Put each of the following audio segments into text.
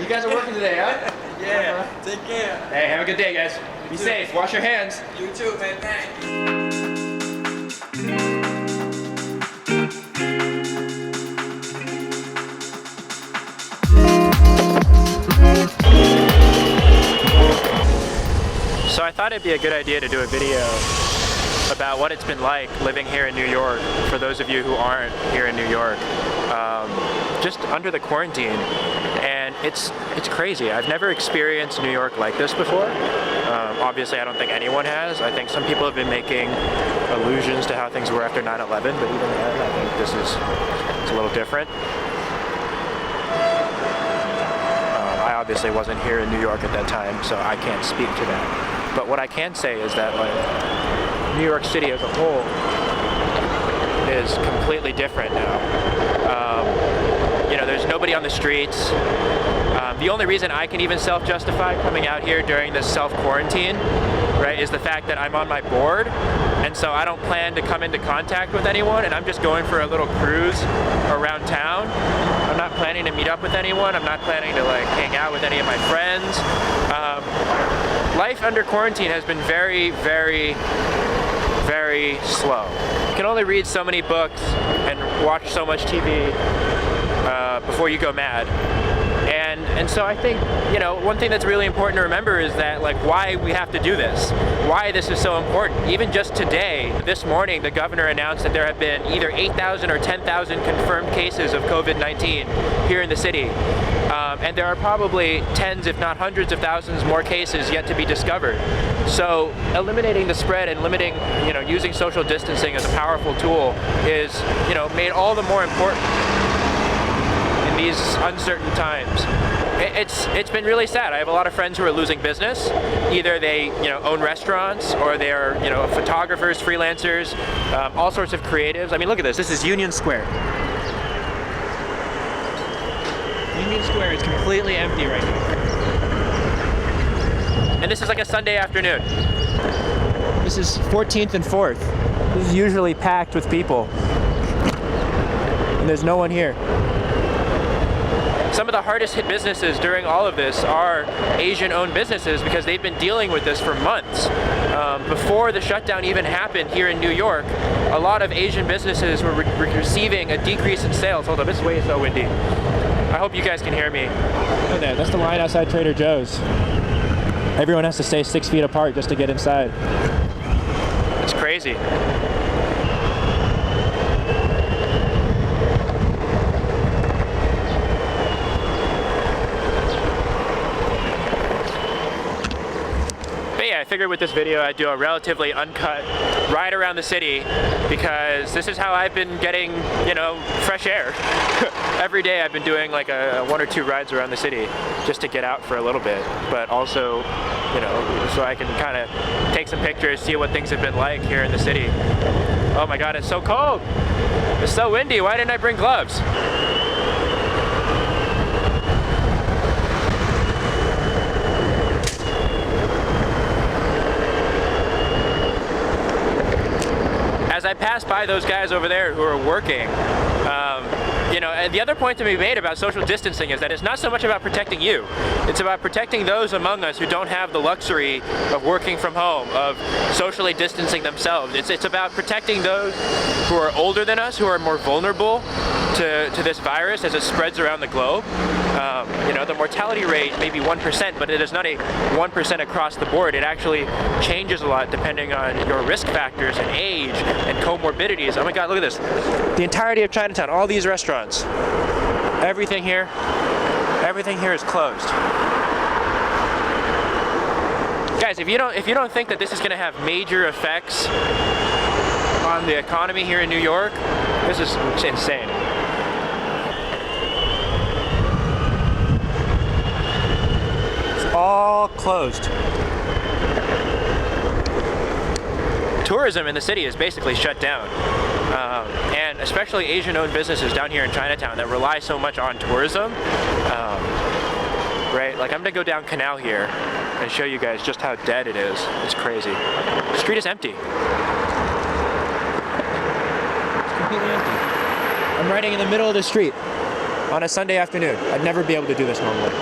You guys are working today, huh? Yeah. Take care. Hey, have a good day, guys. Be safe. Wash your hands. You too, man. Thanks. So I thought it'd be a good idea to do a video about what it's been like living here in New York for those of you who aren't here in New York, just under the quarantine. And it's crazy. I've never experienced New York like this before. Obviously, I don't think anyone has. I think some people have been making allusions to how things were after 9/11, but even then, I think it's a little different. I obviously wasn't here in New York at that time, so I can't speak to that. But what I can say is that, like, New York City as a whole is completely different now. You know, there's nobody on the streets. The only reason I can even self-justify coming out here during this self-quarantine, right, is the fact that I'm on my board, and so I don't plan to come into contact with anyone, and I'm just going for a little cruise around town. I'm not planning to meet up with anyone. I'm not planning to, like, hang out with any of my friends. Life under quarantine has been very, very, very slow. You can only read so many books and watch so much TV before you go mad. And so I think, you know, one thing that's really important to remember is that, like, why we have to do this, why this is so important. Even just today, this morning, the governor announced that there have been either 8,000 or 10,000 confirmed cases of COVID-19 here in the city. And there are probably tens, if not hundreds of thousands more cases yet to be discovered. So eliminating the spread and limiting, you know, using social distancing as a powerful tool is, you know, made all the more important in these uncertain times. It's been really sad. I have a lot of friends who are losing business. Either they, you know, own restaurants, or they're, you know, photographers, freelancers, all sorts of creatives. I mean, look at this. This is Union Square. Union Square is completely empty right now. And this is like a Sunday afternoon. This is 14th and 4th. This is usually packed with people. And there's no one here. Some of the hardest hit businesses during all of this are Asian-owned businesses because they've been dealing with this for months. Before the shutdown even happened here in New York, a lot of Asian businesses were receiving a decrease in sales. Hold on, this way is so windy. I hope you guys can hear me. Look at that, that's the line outside Trader Joe's. Everyone has to stay 6 feet apart just to get inside. It's crazy. I figured with this video I'd do a relatively uncut ride around the city because this is how I've been getting, you know, fresh air. Every day I've been doing like one or two rides around the city just to get out for a little bit, but also, you know, so I can kind of take some pictures, see what things have been like here in the city. Oh my God, it's so cold. It's so windy. Why didn't I bring gloves? As I pass by those guys over there who are working, you know, and the other point to be made about social distancing is that it's not so much about protecting you. It's about protecting those among us who don't have the luxury of working from home, of socially distancing themselves. It's about protecting those who are older than us, who are more vulnerable to this virus as it spreads around the globe. You know, the mortality rate may be 1%, but it is not a 1% across the board. It actually changes a lot depending on your risk factors and age and comorbidities. Oh my God, look at this. The entirety of Chinatown, all these restaurants, everything here is closed. Guys, if you don't think that this is going to have major effects on the economy here in New York, this is insane. All closed. Tourism in the city is basically shut down. And especially Asian-owned businesses down here in Chinatown that rely so much on tourism. Right? Like, I'm gonna go down Canal here and show you guys just how dead it is. It's crazy. The street is empty. It's completely empty. I'm riding in the middle of the street on a Sunday afternoon. I'd never be able to do this normally.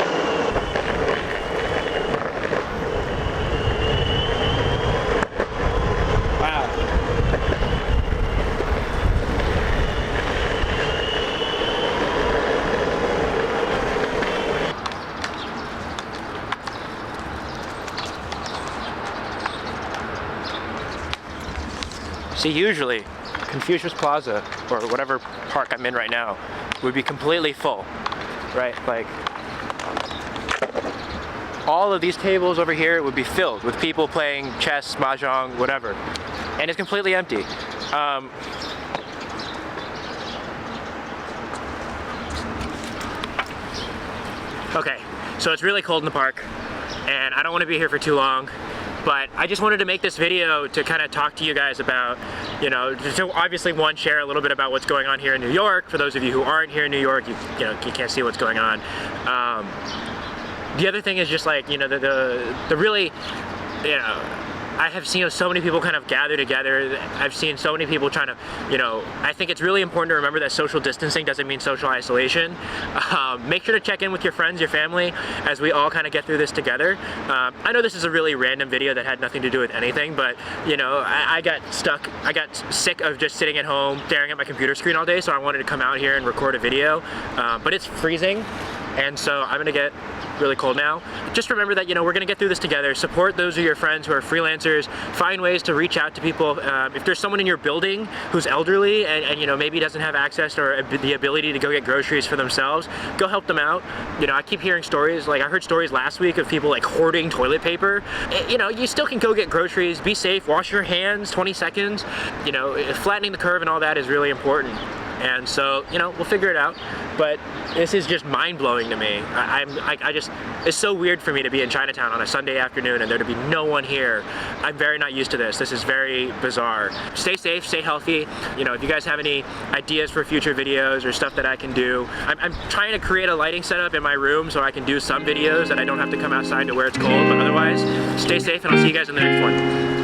See, usually Confucius Plaza, or whatever park I'm in right now, would be completely full, right? Like, all of these tables over here would be filled with people playing chess, mahjong, whatever, and it's completely empty. Okay, so it's really cold in the park, and I don't want to be here for too long, but I just wanted to make this video to kind of talk to you guys about, you know, to obviously one, share a little bit about what's going on here in New York. For those of you who aren't here in New York, you can't see what's going on. The other thing is just like, you know, the really, you know, I have seen so many people kind of gather together. I've seen so many people trying to, you know, I think it's really important to remember that social distancing doesn't mean social isolation. Make sure to check in with your friends, your family, as we all kind of get through this together. I know this is a really random video that had nothing to do with anything, but, you know, I got sick of just sitting at home, staring at my computer screen all day, so I wanted to come out here and record a video. But it's freezing, and so I'm gonna get really cold now. Just remember that, you know, we're gonna get through this together. Support those of your friends who are freelancers. Find ways to reach out to people. If there's someone in your building who's elderly and you know, maybe doesn't have access or the ability to go get groceries for themselves, go help them out. You know, I keep hearing stories, like I heard stories last week of people like hoarding toilet paper. You know, you still can go get groceries. Be safe, wash your hands, 20 seconds. You know, flattening the curve and all that is really important. And so, you know, we'll figure it out. But this is just mind-blowing to me. It's so weird for me to be in Chinatown on a Sunday afternoon and there to be no one here. I'm very not used to this. This is very bizarre. Stay safe, stay healthy. You know, if you guys have any ideas for future videos or stuff that I can do, I'm trying to create a lighting setup in my room so I can do some videos that I don't have to come outside to where it's cold. But otherwise, stay safe and I'll see you guys in the next one.